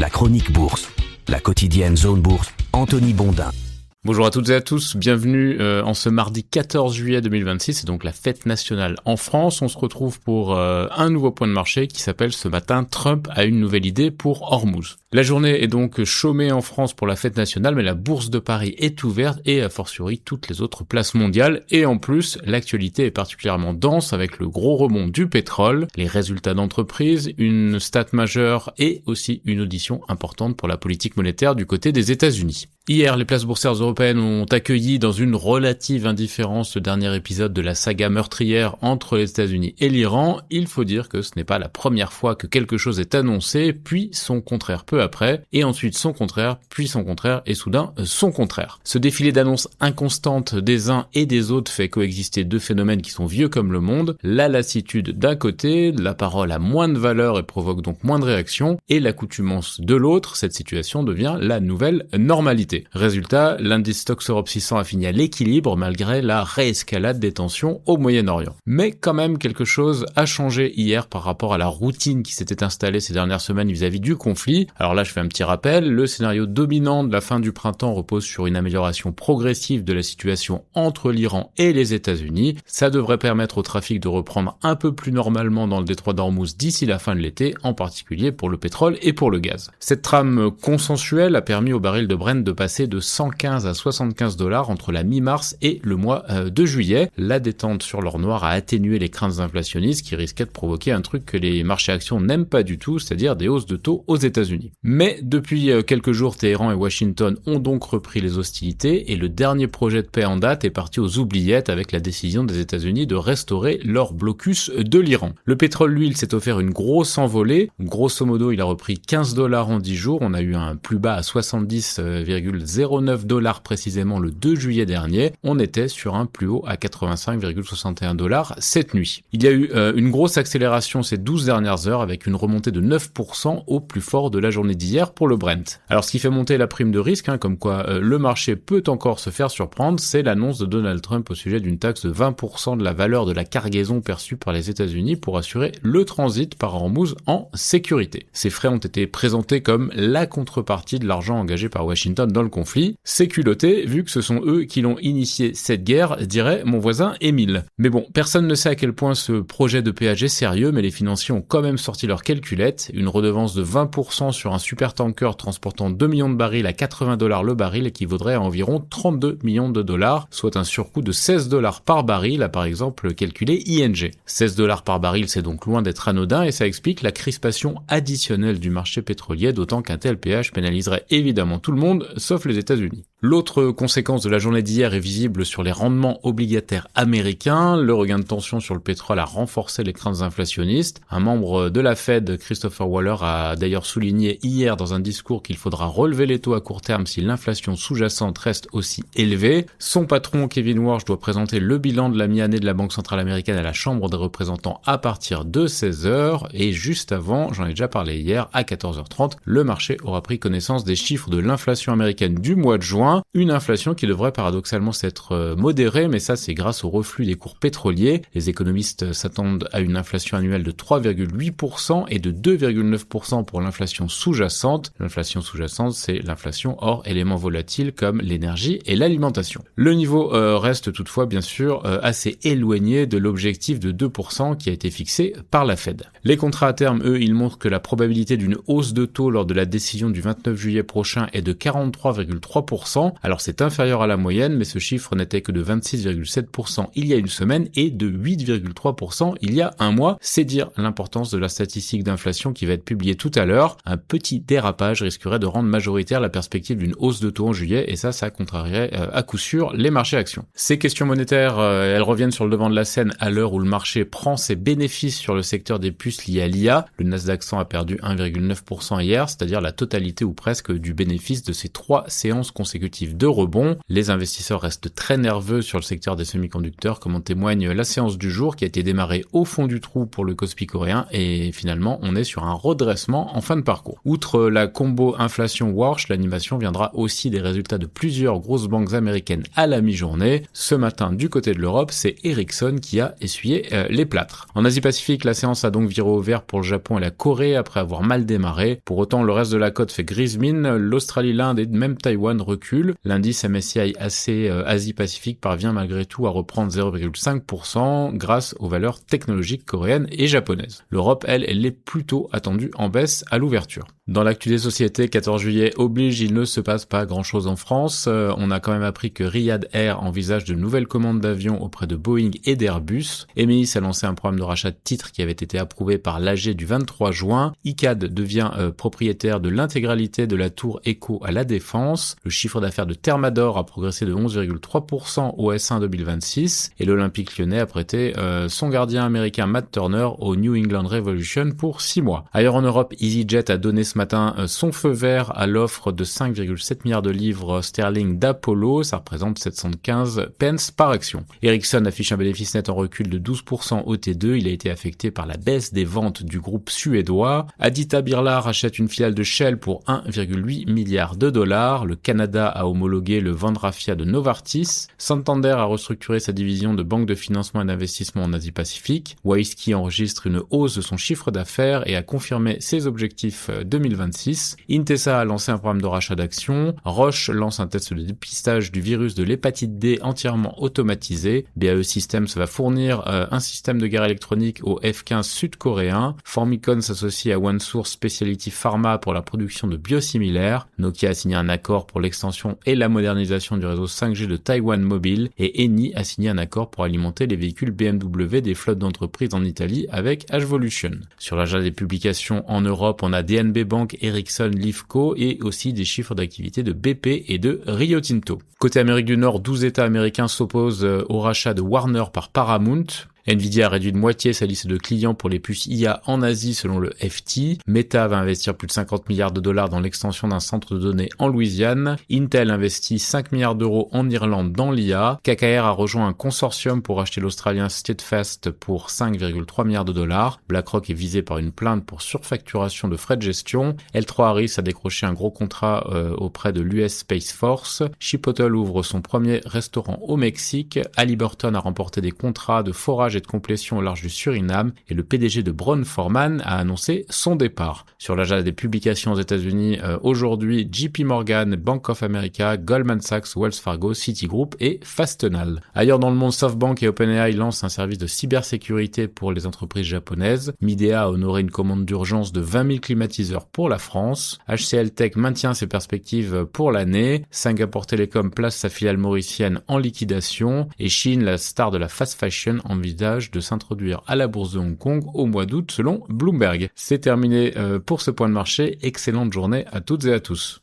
La chronique bourse, la quotidienne Zone Bourse, Anthony Bondin. Bonjour à toutes et à tous, bienvenue en ce mardi 14 juillet 2026, c'est donc la fête nationale en France. On se retrouve pour un nouveau point de marché qui s'appelle ce matin « Trump a une nouvelle idée pour Hormuz ». La journée est donc chômée en France pour la fête nationale, mais la bourse de Paris est ouverte et a fortiori toutes les autres places mondiales. Et en plus, l'actualité est particulièrement dense avec le gros rebond du pétrole, les résultats d'entreprise, une stat majeure et aussi une audition importante pour la politique monétaire du côté des États-Unis. Hier, les places boursières européennes ont accueilli dans une relative indifférence le dernier épisode de la saga meurtrière entre les États-Unis et l'Iran. Il faut dire que ce n'est pas la première fois que quelque chose est annoncé, puis son contraire peu après, et ensuite son contraire, puis son contraire, et soudain son contraire. Ce défilé d'annonces inconstantes des uns et des autres fait coexister deux phénomènes qui sont vieux comme le monde, la lassitude d'un côté, la parole a moins de valeur et provoque donc moins de réactions, et l'accoutumance de l'autre, cette situation devient la nouvelle normalité. Résultat, l'indice Stoxx Europe 600 a fini à l'équilibre malgré la réescalade des tensions au Moyen-Orient. Mais quand même quelque chose a changé hier par rapport à la routine qui s'était installée ces dernières semaines vis-à-vis du conflit. Alors là, je fais un petit rappel, le scénario dominant de la fin du printemps repose sur une amélioration progressive de la situation entre l'Iran et les États-Unis. Ça devrait permettre au trafic de reprendre un peu plus normalement dans le détroit d'Ormuz d'ici la fin de l'été, en particulier pour le pétrole et pour le gaz. Cette trame consensuelle a permis au baril de Brent de passer de 115 à 75 $ entre la mi-mars et le mois de juillet. La détente sur l'or noir a atténué les craintes inflationnistes qui risquaient de provoquer un truc que les marchés actions n'aiment pas du tout, c'est-à-dire des hausses de taux aux États-Unis. Mais depuis quelques jours, Téhéran et Washington ont donc repris les hostilités et le dernier projet de paix en date est parti aux oubliettes avec la décision des États-Unis de restaurer leur blocus de l'Iran. Le pétrole, lui, il s'est offert une grosse envolée. Grosso modo, il a repris 15 $ en 10 jours. On a eu un plus bas à 70,09 $ précisément le 2 juillet dernier. On était sur un plus haut à 85,61 $ cette nuit. Il y a eu une grosse accélération ces 12 dernières heures avec une remontée de 9% au plus fort de la journée d'hier pour le Brent. Alors ce qui fait monter la prime de risque, comme quoi le marché peut encore se faire surprendre, c'est l'annonce de Donald Trump au sujet d'une taxe de 20% de la valeur de la cargaison perçue par les États-Unis pour assurer le transit par Hormuz en sécurité. Ces frais ont été présentés comme la contrepartie de l'argent engagé par Washington dans le conflit. C'est culotté, vu que ce sont eux qui l'ont initié cette guerre, dirait mon voisin Émile. Mais bon, personne ne sait à quel point ce projet de péage est sérieux, mais les financiers ont quand même sorti leur calculette. Une redevance de 20% sur un supertanker transportant 2 millions de barils à 80 $ le baril équivaudrait à environ 32 millions de dollars, soit un surcoût de 16 $ par baril, a par exemple calculé ING. 16 $ par baril, c'est donc loin d'être anodin et ça explique la crispation additionnelle du marché pétrolier, d'autant qu'un tel péage pénaliserait évidemment tout le monde, sauf les États-Unis. L'autre conséquence de la journée d'hier est visible sur les rendements obligataires américains. Le regain de tension sur le pétrole a renforcé les craintes inflationnistes. Un membre de la Fed, Christopher Waller, a d'ailleurs souligné hier dans un discours qu'il faudra relever les taux à court terme si l'inflation sous-jacente reste aussi élevée. Son patron, Kevin Warsh, doit présenter le bilan de la mi-année de la Banque centrale américaine à la Chambre des représentants à partir de 16h. Et juste avant, j'en ai déjà parlé hier, à 14h30, le marché aura pris connaissance des chiffres de l'inflation américaine du mois de juin. Une inflation qui devrait paradoxalement s'être modérée, mais ça c'est grâce au reflux des cours pétroliers. Les économistes s'attendent à une inflation annuelle de 3,8% et de 2,9% pour l'inflation sous-jacente. L'inflation sous-jacente, c'est l'inflation hors éléments volatiles comme l'énergie et l'alimentation. Le niveau reste toutefois bien sûr assez éloigné de l'objectif de 2% qui a été fixé par la Fed. Les contrats à terme, eux, ils montrent que la probabilité d'une hausse de taux lors de la décision du 29 juillet prochain est de 43,3%. Alors c'est inférieur à la moyenne, mais ce chiffre n'était que de 26,7% il y a une semaine et de 8,3% il y a un mois. C'est dire l'importance de la statistique d'inflation qui va être publiée tout à l'heure. Un petit dérapage risquerait de rendre majoritaire la perspective d'une hausse de taux en juillet et ça contrarierait à coup sûr les marchés actions. Ces questions monétaires, elles reviennent sur le devant de la scène à l'heure où le marché prend ses bénéfices sur le secteur des puces liées à l'IA. Le Nasdaq 100 a perdu 1,9% hier, c'est-à-dire la totalité ou presque du bénéfice de ces 3 séances consécutives consécutive de rebond. Les investisseurs restent très nerveux sur le secteur des semi-conducteurs, comme en témoigne la séance du jour qui a été démarrée au fond du trou pour le Kospi coréen et finalement on est sur un redressement en fin de parcours. Outre la combo inflation-Warsh, l'animation viendra aussi des résultats de plusieurs grosses banques américaines à la mi-journée. Ce matin, du côté de l'Europe, c'est Ericsson qui a essuyé les plâtres. En Asie-Pacifique, la séance a donc viré au vert pour le Japon et la Corée après avoir mal démarré. Pour autant, le reste de la côte fait grise mine. L'Australie, l'Inde et même Taïwan reculent. L'indice MSCI Asie-Pacifique parvient malgré tout à reprendre 0,5% grâce aux valeurs technologiques coréennes et japonaises. L'Europe, elle est plutôt attendue en baisse à l'ouverture. Dans l'actu des sociétés, 14 juillet oblige, il ne se passe pas grand-chose en France. On a quand même appris que Riyad Air envisage de nouvelles commandes d'avions auprès de Boeing et d'Airbus. Emeis a lancé un programme de rachat de titres qui avait été approuvé par l'AG du 23 juin. ICAD devient propriétaire de l'intégralité de la tour Echo à La Défense. Le chiffre d'affaires de Thermador a progressé de 11,3% au S1 2026 et l'Olympique Lyonnais a prêté son gardien américain Matt Turner au New England Revolution pour 6 mois. Ailleurs en Europe, EasyJet a donné ce matin son feu vert à l'offre de 5,7 milliards de livres sterling d'Apollo, ça représente 715 pence par action. Ericsson affiche un bénéfice net en recul de 12% au T2, il a été affecté par la baisse des ventes du groupe suédois. Aditya Birla rachète une filiale de Shell pour 1,8 milliard de dollars. Le Canada a homologué le Vandrafia de Novartis. Santander a restructuré sa division de banque de financement et d'investissement en Asie-Pacifique. Waiski enregistre une hausse de son chiffre d'affaires et a confirmé ses objectifs 2026. Intesa a lancé un programme de rachat d'actions. Roche lance un test de dépistage du virus de l'hépatite D entièrement automatisé. BAE Systems va fournir un système de guerre électronique au F-15 sud-coréen. Formicon s'associe à OneSource Specialty Pharma pour la production de biosimilaires. Nokia a signé un accord pour l'extension et la modernisation du réseau 5G de Taïwan Mobile et Eni a signé un accord pour alimenter les véhicules BMW des flottes d'entreprises en Italie avec Hvolution. Sur l'agenda des publications en Europe, on a DNB Bank, Ericsson, Lifco et aussi des chiffres d'activité de BP et de Rio Tinto. Côté Amérique du Nord, 12 États américains s'opposent au rachat de Warner par Paramount. Nvidia a réduit de moitié sa liste de clients pour les puces IA en Asie selon le FT. Meta va investir plus de 50 milliards de dollars dans l'extension d'un centre de données en Louisiane. Intel investit 5 milliards d'euros en Irlande dans l'IA. KKR a rejoint un consortium pour acheter l'Australien Steadfast pour 5,3 milliards de dollars. BlackRock est visé par une plainte pour surfacturation de frais de gestion. L3 Harris a décroché un gros contrat auprès de l'US Space Force. Chipotle ouvre son premier restaurant au Mexique. Halliburton a remporté des contrats de forage et de complétion au large du Suriname et le PDG de Brown-Forman a annoncé son départ. Sur l'agenda des publications aux États-Unis, aujourd'hui, JP Morgan, Bank of America, Goldman Sachs, Wells Fargo, Citigroup et Fastenal. Ailleurs dans le monde, SoftBank et OpenAI lancent un service de cybersécurité pour les entreprises japonaises. Midea a honoré une commande d'urgence de 20 000 climatiseurs pour la France. HCL Tech maintient ses perspectives pour l'année. Singapore Telecom place sa filiale mauricienne en liquidation et Shein, la star de la fast fashion, envisage de s'introduire à la bourse de Hong Kong au mois d'août selon Bloomberg. C'est terminé pour ce point de marché. Excellente journée à toutes et à tous.